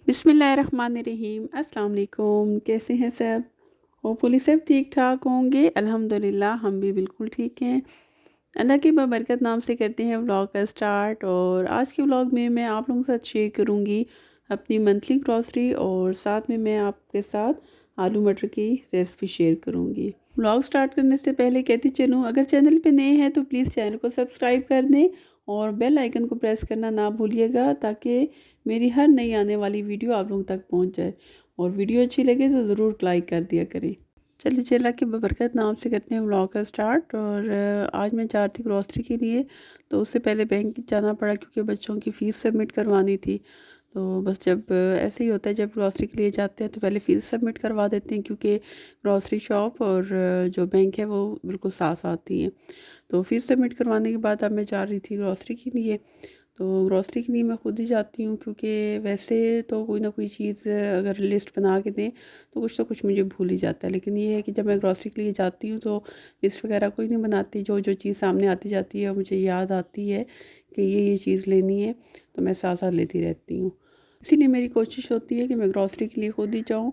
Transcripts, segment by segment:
बिस्मिल्लाहिर्रहमानिर्रहीम। अस्सलाम वालेकुम। कैसे हैं सब? होपफुली सब ठीक ठाक होंगे। अल्हम्दुलिल्लाह हम भी बिल्कुल ठीक हैं। अल्लाह की बबरकत नाम से करते हैं व्लॉग का स्टार्ट। और आज के व्लॉग में मैं आप लोगों के साथ शेयर करूंगी अपनी मंथली ग्रॉसरी, और साथ में मैं आपके साथ आलू मटर की रेसिपी शेयर करूंगी। व्लॉग स्टार्ट करने से पहले कहती चलूँ, अगर चैनल पे नए हैं तो प्लीज़ चैनल को सब्सक्राइब कर दें और बेल आइकन को प्रेस करना ना भूलिएगा, ताकि मेरी हर नई आने वाली वीडियो आप लोगों तक पहुंच जाए। और वीडियो अच्छी लगे तो ज़रूर लाइक कर दिया करें। चलिए अल्लाह की बबरकत नाम से करते हैं व्लॉग का स्टार्ट। और आज मैं जा रही थी ग्रॉसरी के लिए, तो उससे पहले बैंक जाना पड़ा क्योंकि बच्चों की फ़ीस सबमिट करवानी थी। तो बस जब ऐसे ही होता है, जब ग्रॉसरी के लिए जाते हैं तो पहले फ़ीस सबमिट करवा देते हैं, क्योंकि ग्रॉसरी शॉप और जो बैंक है वो बिल्कुल साथ साथ ही हैं। तो फ़ीस सबमिट करवाने के बाद अब मैं जा रही थी ग्रॉसरी के लिए। तो ग्रॉसरी के लिए मैं खुद ही जाती हूँ, क्योंकि वैसे तो कोई ना कोई चीज़ अगर लिस्ट बना के दें तो कुछ मुझे भूल ही जाता है। लेकिन ये है कि जब मैं ग्रॉसरी के लिए जाती हूँ तो लिस्ट वगैरह कोई नहीं बनाती, जो जो चीज़ सामने आती जाती है और मुझे याद आती है कि ये चीज़ लेनी है, तो मैं साथ साथ लेती रहती हूँ। इसीलिए मेरी कोशिश होती है कि मैं ग्रॉसरी के लिए खुद ही जाऊँ।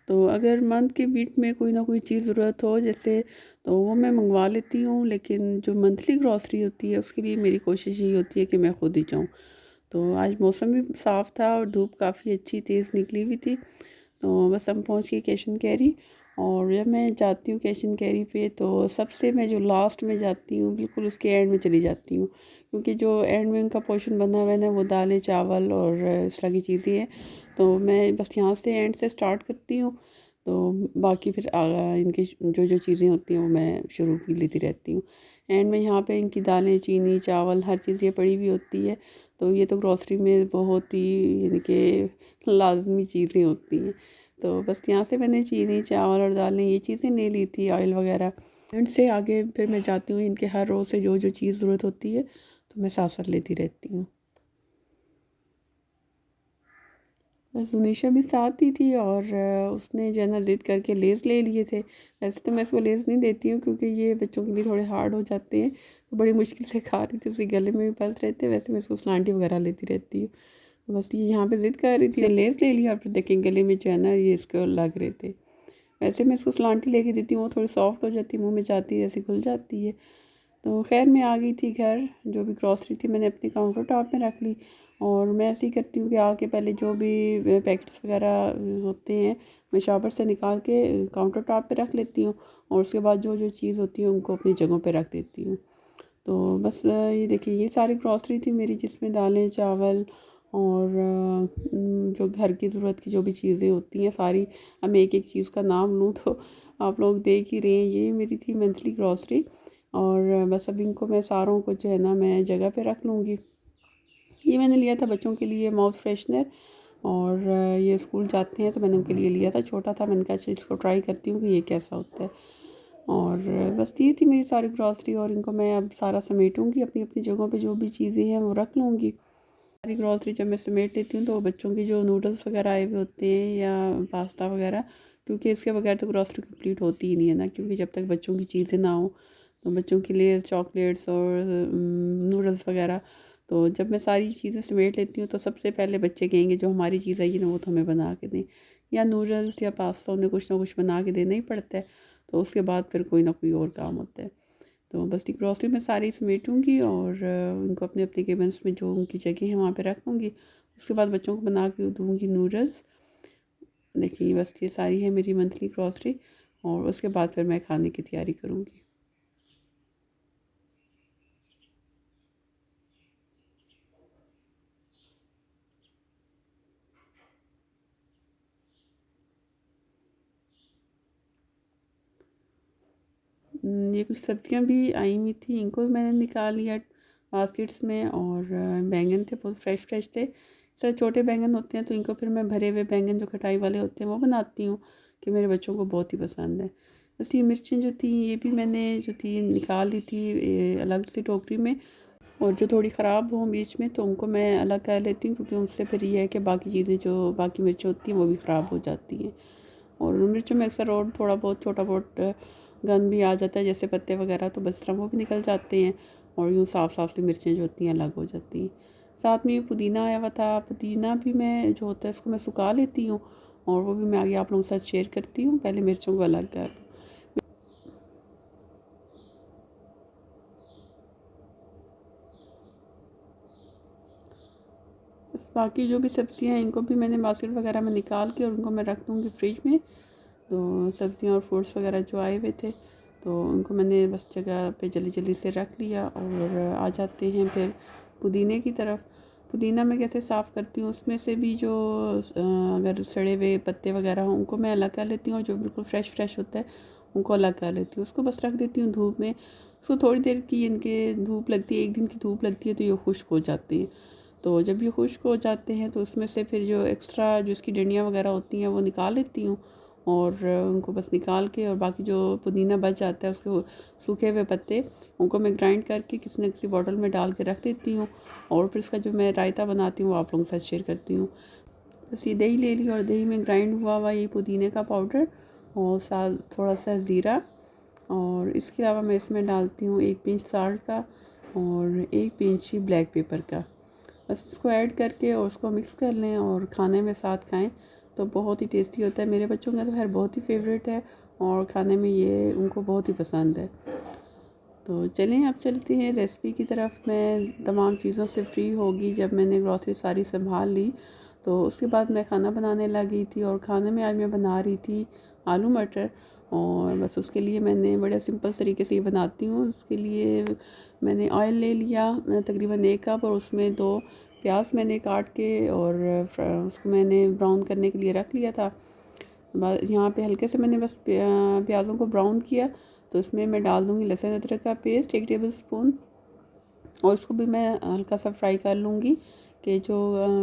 तो अगर मंथ के बीच में कोई ना कोई चीज़ ज़रूरत हो जैसे, तो वो मैं मंगवा लेती हूँ। लेकिन जो मंथली ग्रॉसरी होती है उसके लिए मेरी कोशिश यही होती है कि मैं खुद ही जाऊँ। तो आज मौसम भी साफ़ था और धूप काफ़ी अच्छी तेज़ निकली हुई थी। तो बस हम पहुँच गए कैश एंड कैरी। और जब मैं जाती हूँ कैश एंड कैरी पे, तो सबसे मैं जो लास्ट में जाती हूँ बिल्कुल उसके एंड में चली जाती हूँ, क्योंकि जो एंड में उनका पोर्शन बना हुआ है ना, वो दालें चावल और इस तरह की चीज़ें हैं। तो मैं बस यहाँ से एंड से स्टार्ट करती हूँ। तो बाकी फिर इनकी जो जो चीज़ें होती हैं वो मैं शुरू की लेती रहती हूँ। एंड में यहाँ पे इनकी दालें चीनी चावल हर चीज़ ये पड़ी हुई होती है। तो ये तो ग्रॉसरी में बहुत ही यानी कि लाजमी चीज़ें होती हैं। तो बस यहाँ से मैंने चीनी चावल और दालें ये चीज़ें ले ली थी, ऑयल वगैरह। एंड से आगे फिर मैं जाती हूँ, इनके हर रोज़ से जो जो चीज़ ज़रूरत होती है तो मैं साथ साथ लेती रहती हूँ। बस सुनीशा भी साथ ही थी, और उसने जो है ना ज़िद करके लेज़ ले लिए थे। वैसे तो मैं इसको लेज़ नहीं देती हूँ, क्योंकि ये बच्चों के लिए थोड़े हार्ड हो जाते हैं, तो बड़ी मुश्किल से खा रही थी, उसके गले में भी फंस रहे थे। वैसे मैं इसको सलांटी वगैरह लेती रहती हूँ। तो बस ये यहाँ पे ज़िद कर रही थी, लेज़ ले लिया और फिर देखें गले में जो है ना ये इसको लग रहे थे। वैसे मैं इसको सलांटी लेके देती हूँ, वो थोड़ी सॉफ्ट हो जाती है, मुँह में जाती है ऐसे घुल जाती है। तो खैर मैं आ गई थी घर, जो भी ग्रॉसरी थी मैंने अपने काउंटर टॉप में रख ली। और मैं ऐसे ही करती हूँ कि आके पहले जो भी पैकेट्स वगैरह होते हैं मैं शॉपर से निकाल के काउंटर टॉप पे रख लेती हूँ, और उसके बाद जो जो चीज़ होती है उनको अपनी जगहों पे रख देती हूँ। तो बस ये देखिए ये सारी ग्रॉसरी थी मेरी, जिसमें दालें चावल और जो घर की ज़रूरत की जो भी चीज़ें होती हैं सारी। अब मैं एक एक चीज़ का नाम लूँ तो आप लोग देख ही रहे हैं। ये मेरी थी मंथली ग्रॉसरी। और बस अब इनको मैं सारों को जो है ना मैं जगह पे रख लूँगी। ये मैंने लिया था बच्चों के लिए माउथ फ्रेशनर, और ये स्कूल जाते हैं तो मैंने उनके लिए लिया था, छोटा था। मैंने कहा चल इसको ट्राई करती हूँ कि ये कैसा होता है। और बस ये थी मेरी सारी ग्रॉसरी, और इनको मैं अब सारा समेटूँगी, अपनी अपनी जगहों पे जो भी चीज़ें हैं वो रख लूँगी। सारी ग्रॉसरी जब मैं समेट लेती हूँ तो बच्चों के जो नूडल्स वगैरह आए हुए होते हैं या पास्ता वगैरह, क्योंकि इसके बगैर तो ग्रॉसरी कंप्लीट होती ही नहीं है ना, क्योंकि जब तक बच्चों की चीज़ें ना हो। तो बच्चों के लिए चॉकलेट्स और नूडल्स वगैरह, तो जब मैं सारी चीज़ें समेट लेती हूँ तो सबसे पहले बच्चे कहेंगे जो हमारी चीज़ आई है ना वो तो हमें बना के दें, या नूडल्स या पास्ता उन्हें कुछ ना कुछ बना के देना ही पड़ता है। तो उसके बाद फिर कोई ना कोई और काम होता है। तो बस ये ग्रॉसरी मैं सारी समेटूँगी और उनको अपने अपने केबिन्स में जो उनकी जगह है वहाँ पे रखूँगी। उसके बाद बच्चों को बना के दूँगी नूडल्स। देखिए बस ये सारी है मेरी मंथली ग्रॉसरी, और उसके बाद फिर मैं खाने की तैयारी करूँगी। ये कुछ सब्जियां भी आई हुई थी, इनको भी मैंने निकाल लिया बास्केट्स में। और बैंगन थे, बहुत फ्रेश फ्रेश थे। इस तरह छोटे बैंगन होते हैं तो इनको फिर मैं भरे हुए बैंगन जो खटाई वाले होते हैं वो बनाती हूँ, कि मेरे बच्चों को बहुत ही पसंद है। बस ये मिर्चें जो थी ये भी मैंने जो थी निकाल ली थी अलग से टोकरी में। और जो थोड़ी ख़राब हों बीच में तो उनको मैं अलग कर लेती हूँ, क्योंकि उससे फिर ये है कि बाकी चीज़ें जो बाकी मिर्चें होती हैं वो भी ख़राब हो जाती हैं। और उन मिर्चों में अक्सर और थोड़ा बहुत छोटा बहुत गंद भी आ जाता है, जैसे पत्ते वगैरह, तो बस वो भी निकल जाते हैं, और यूँ साफ़ साफ़ सी मिर्चें जो होती हैं अलग हो जाती हैं। साथ में ये पुदीना आया हुआ था, पुदीना भी मैं जो होता है इसको मैं सुखा लेती हूँ और वो भी मैं आगे आप लोगों के साथ शेयर करती हूँ। पहले मिर्चों को अलग कर, बस बाकी जो भी सब्ज़ियाँ हैं इनको भी मैंने बास्केट वगैरह में निकाल के और उनको मैं रख दूँगी फ्रिज में। तो सब्ज़ियाँ और फ्रूट्स वगैरह जो आए हुए थे तो उनको मैंने बस जगह पे जल्दी जल्दी से रख लिया। और आ जाते हैं फिर पुदीने की तरफ। पुदीना मैं कैसे साफ़ करती हूँ, उसमें से भी जो अगर सड़े हुए पत्ते वगैरह हों उनको मैं अलग कर लेती हूँ और जो बिल्कुल फ्रेश होता है उनको अलग कर लेती हूँ। उसको बस रख देती हूँ धूप में। उसको थोड़ी देर की इनके धूप लगती है, एक दिन की धूप लगती है तो ये खुश्क हो जाते हैं। तो जब ये खुश्क हो जाते हैं तो उसमें से फिर जो एक्स्ट्रा जो इसकी डंडियाँ वगैरह होती हैं वो निकाल लेती हूँ और उनको बस निकाल के और बाकी जो पुदीना बच जाता है उसके सूखे हुए पत्ते उनको मैं ग्राइंड करके किसी न किसी बॉटल में डाल के रख देती हूँ। और फिर इसका जो मैं रायता बनाती हूँ वो आप लोगों के साथ शेयर करती हूँ। बस ये दही ले ली और दही में ग्राइंड हुआ हुआ ये पुदीने का पाउडर और साथ थोड़ा सा ज़ीरा और इसके अलावा मैं इसमें डालती हूँ 1 पिंच साल्ट का और 1 पिंच ही ब्लैक पेपर का। बस इसको ऐड करके और उसको मिक्स कर लें और खाने में साथ खाएं तो बहुत ही टेस्टी होता है। मेरे बच्चों का तो खैर बहुत ही फेवरेट है और खाने में ये उनको बहुत ही पसंद है। तो चलें अब चलते हैं रेसिपी की तरफ। मैं तमाम चीज़ों से फ्री होगी जब मैंने ग्रॉसरी सारी संभाल ली तो उसके बाद मैं खाना बनाने लगी थी। और खाने में आज मैं बना रही थी आलू मटर और बस उसके लिए मैंने बड़े सिंपल तरीके से ये बनाती हूँ। उसके लिए मैंने ऑयल ले लिया तकरीबन 1 कप और उसमें 2 प्याज मैंने काट के और उसको मैंने ब्राउन करने के लिए रख लिया था। यहाँ पे हल्के से मैंने बस प्याज़ों को ब्राउन किया तो इसमें मैं डाल दूँगी लहसुन अदरक का पेस्ट 1 टेबल स्पून और उसको भी मैं हल्का सा फ्राई कर लूँगी कि जो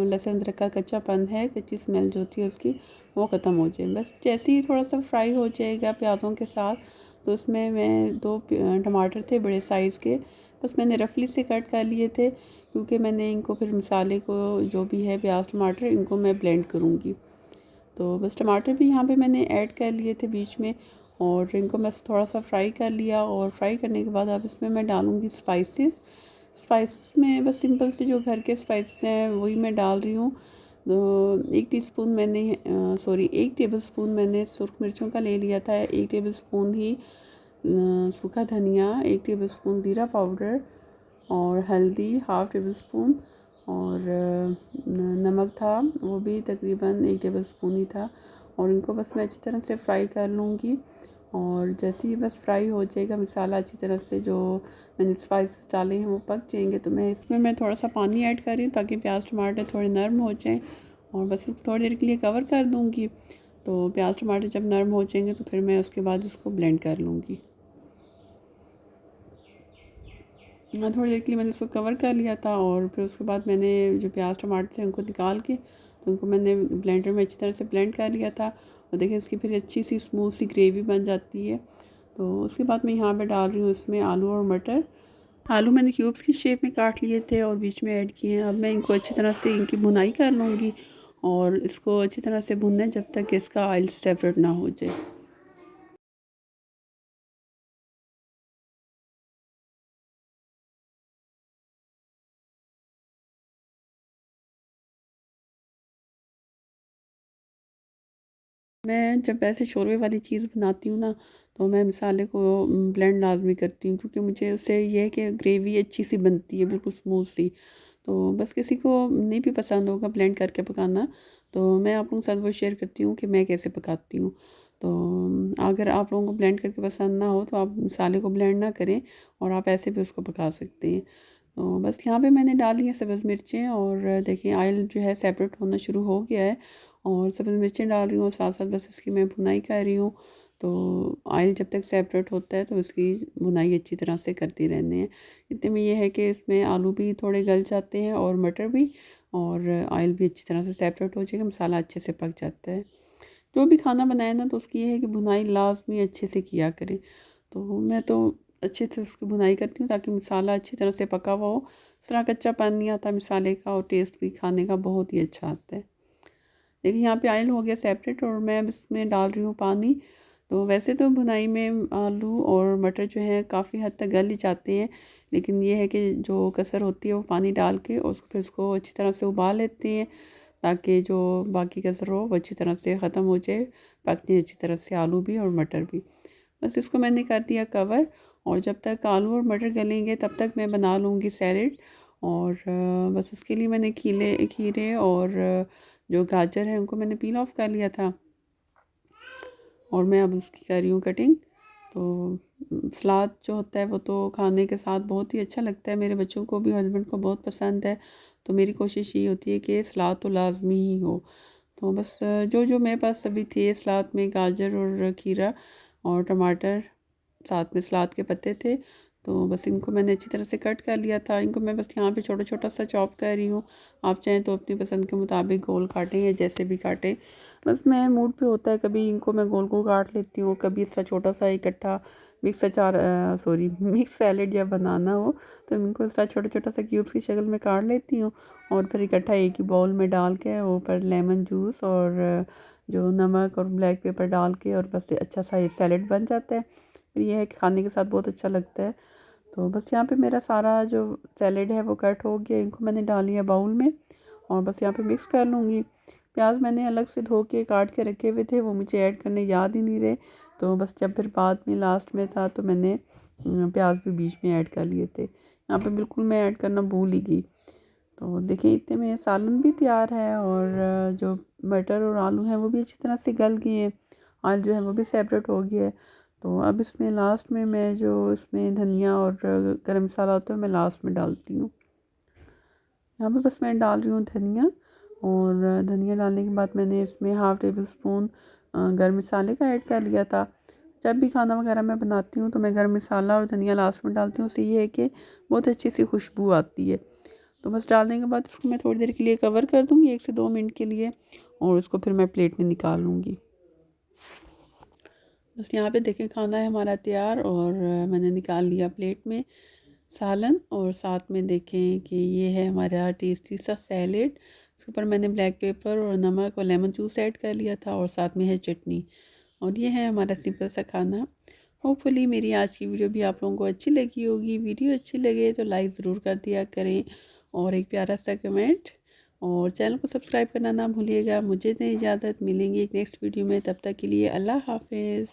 लहसुन अदरक का कच्चापन है, कच्ची स्मेल जो थी उसकी वो ख़त्म हो जाए। बस जैसे ही थोड़ा सा फ्राई हो जाएगा प्याज़ों के साथ तो उसमें मैं 2 टमाटर थे बड़े साइज़ के, बस मैंने रफली से कट कर लिए थे क्योंकि मैंने इनको फिर मसाले को जो भी है प्याज टमाटर इनको मैं ब्लेंड करूँगी। तो बस टमाटर भी यहाँ पे मैंने ऐड कर लिए थे बीच में और इनको बस थोड़ा सा फ्राई कर लिया। और फ्राई करने के बाद अब इसमें मैं डालूँगी स्पाइसेस में बस सिंपल से जो घर के स्पाइसेस हैं वही मैं डाल रही हूँ। तो 1 टीस्पून मैंने 1 टेबल स्पून मैंने सुर्ख मिर्चों का ले लिया था, 1 टेबल स्पून ही सूखा धनिया, 1 टेबल स्पून ज़ीरा पाउडर और हल्दी हाफ़ टेबल स्पून और नमक था वो भी तकरीबन 1 टेबल स्पून ही था। और इनको बस मैं अच्छी तरह से फ्राई कर लूँगी। और जैसे ही बस फ्राई हो जाएगा मसाला अच्छी तरह से जो मैंने स्पाइसेस डाले हैं वो पक जाएंगे तो मैं थोड़ा सा पानी ऐड कर रही हूँ ताकि प्याज टमाटर थोड़े नरम हो जाएं। और बस इसको थोड़ी देर के लिए कवर कर दूँगी। तो प्याज टमाटर जब नरम हो जाएंगे तो फिर मैं उसके बाद इसको ब्लेंड कर लूँगी। हाँ, थोड़ी देर के लिए मैंने उसको कवर कर लिया था और फिर उसके बाद मैंने जो प्याज टमाटर थे उनको निकाल के तो उनको मैंने ब्लेंडर में अच्छी तरह से ब्लेंड कर लिया था। और देखिए इसकी फिर अच्छी सी स्मूथ सी ग्रेवी बन जाती है। तो उसके बाद मैं यहाँ पे डाल रही हूँ इसमें आलू और मटर। आलू मैंने क्यूब्स की शेप में काट लिए थे और बीच में ऐड किए हैं। अब मैं इनको अच्छी तरह से इनकी भुनाई कर लूँगी और इसको अच्छी तरह से भुनना है जब तक इसका ऑयल सेपरेट ना हो जाए। मैं जब ऐसे शोरबे वाली चीज़ बनाती हूँ ना तो मैं मसाले को ब्लेंड लाजमी करती हूँ क्योंकि मुझे उससे ये है कि ग्रेवी अच्छी सी बनती है बिल्कुल स्मूथ सी। तो बस किसी को नहीं भी पसंद होगा ब्लेंड करके पकाना तो मैं आप लोगों के साथ वो शेयर करती हूँ कि मैं कैसे पकाती हूँ। तो अगर आप लोगों को ब्लेंड करके पसंद ना हो तो आप मसाले को ब्लेंड ना करें और आप ऐसे भी उसको पका सकते हैं। तो बस यहाँ पे मैंने डाली हैं सब्ज़ मिर्चें और देखिए ऑयल जो है सेपरेट होना शुरू हो गया है। और सब्ज़ मिर्चें डाल रही हूँ और साथ साथ बस इसकी मैं भुनाई कर रही हूँ। तो ऑयल जब तक सेपरेट होता है तो इसकी भुनाई अच्छी तरह से करती रहने हैं। इतने में ये है कि इसमें आलू भी थोड़े गल जाते हैं और मटर भी और ऑयल भी अच्छी तरह से सेपरेट हो जाएगा, मसाला अच्छे से पक जाता है। जो भी खाना बनाए ना तो उसकी ये है कि भुनाई लाजमी अच्छे से किया करें। तो मैं तो अच्छे से उसकी भुनाई करती हूँ ताकि मसाला अच्छी तरह से पका हुआ हो, इस तरह कच्चापन नहीं आता मसाले का और टेस्ट भी खाने का बहुत ही अच्छा आता है। देखिए यहाँ पे ऑयल हो गया सेपरेट और मैं अब इसमें डाल रही हूँ पानी। तो वैसे तो भुनाई में आलू और मटर जो है काफ़ी हद तक गल ही जाते हैं, लेकिन ये है कि जो कसर होती है वो पानी डाल के और उसको फिर उसको अच्छी तरह से उबाल लेते हैं, ताकि जो बाकी कसर हो वो अच्छी तरह से ख़त्म हो जाए, पकने अच्छी तरह से आलू भी और मटर भी। बस इसको मैंने कर दिया कवर, और जब तक आलू और मटर गलेंगे तब तक मैं बना लूँगी सैलेड। और बस उसके लिए मैंने खीरे और जो गाजर है उनको मैंने पील ऑफ कर लिया था, और मैं अब उसकी कर रही हूँ कटिंग। तो सलाद जो होता है वो तो खाने के साथ बहुत ही अच्छा लगता है, मेरे बच्चों को भी, हस्बैंड को बहुत पसंद है। तो मेरी कोशिश ये होती है कि सलाद तो लाजमी ही हो। तो बस जो जो मेरे पास अभी थे सलाद में गाजर और खीरा और टमाटर, साथ में सलाद के पत्ते थे, तो बस इनको मैंने अच्छी तरह से कट कर लिया था। इनको मैं बस यहाँ पे छोटा छोटा सा चॉप कर रही हूँ। आप चाहें तो अपनी पसंद के मुताबिक गोल काटें या जैसे भी काटें, बस मैं मूड पे होता है, कभी इनको मैं गोल गोल काट लेती हूँ, कभी इस तरह छोटा सा इकट्ठा मिक्स सैलेड जब बनाना हो तो इनको इस तरह छोटा छोटा सा क्यूब्स की शक्ल में काट लेती हूँ, और फिर इकट्ठा एक ही बाउल में डाल के ऊपर लेमन जूस और जो नमक और ब्लैक पेपर डाल के, और बस अच्छा सा ये सैलेड बन जाता है। फिर ये है कि खाने के साथ बहुत अच्छा लगता है। तो बस यहाँ पे मेरा सारा जो सैलेड है वो कट हो गया, इनको मैंने डाल लिया बाउल में, और बस यहाँ पे मिक्स कर लूँगी। प्याज मैंने अलग से धो के काट के रखे हुए थे, वो मुझे ऐड करने याद ही नहीं रहे, तो बस जब फिर बाद में लास्ट में था तो मैंने प्याज भी बीच में ऐड कर लिए थे। यहाँ पे बिल्कुल मैं ऐड करना भूल ही गई। तो देखिए इतने में सालन भी तैयार है, और जो मटर और आलू हैं वो भी अच्छी तरह से गल गए हैं, आलू जो है वो भी सेपरेट हो गया है। तो अब इसमें लास्ट में मैं जो इसमें धनिया और गरम मसाला होता है मैं लास्ट में डालती हूँ। यहाँ पे बस मैं डाल रही हूँ धनिया, और धनिया डालने के बाद मैंने इसमें हाफ़ टेबल स्पून गरम मसाले का ऐड कर लिया था। जब भी खाना वगैरह मैं बनाती हूँ तो मैं गरम मसाला और धनिया लास्ट में डालती हूँ, उससे ये है कि बहुत अच्छी सी खुशबू आती है। तो बस डालने के बाद इसको मैं थोड़ी देर के लिए कवर कर दूँगी, 1 से 2 मिनट के लिए, और उसको फिर मैं प्लेट में निकाल लूँगी। बस यहाँ पे देखें खाना है हमारा तैयार, और मैंने निकाल लिया प्लेट में सालन, और साथ में देखें कि ये है हमारा टेस्टी सा सैलेड। इसके ऊपर मैंने ब्लैक पेपर और नमक और लेमन जूस ऐड कर लिया था, और साथ में है चटनी, और ये है हमारा सिंपल सा खाना। होपफुली मेरी आज की वीडियो भी आप लोगों को अच्छी लगी होगी। वीडियो अच्छी लगे तो लाइक ज़रूर कर दिया करें, और एक प्यारा सा कमेंट, और चैनल को सब्सक्राइब करना ना भूलिएगा। मुझे दें इजाज़त, मिलेंगे एक नेक्स्ट वीडियो में, तब तक के लिए अल्लाह हाफिज़।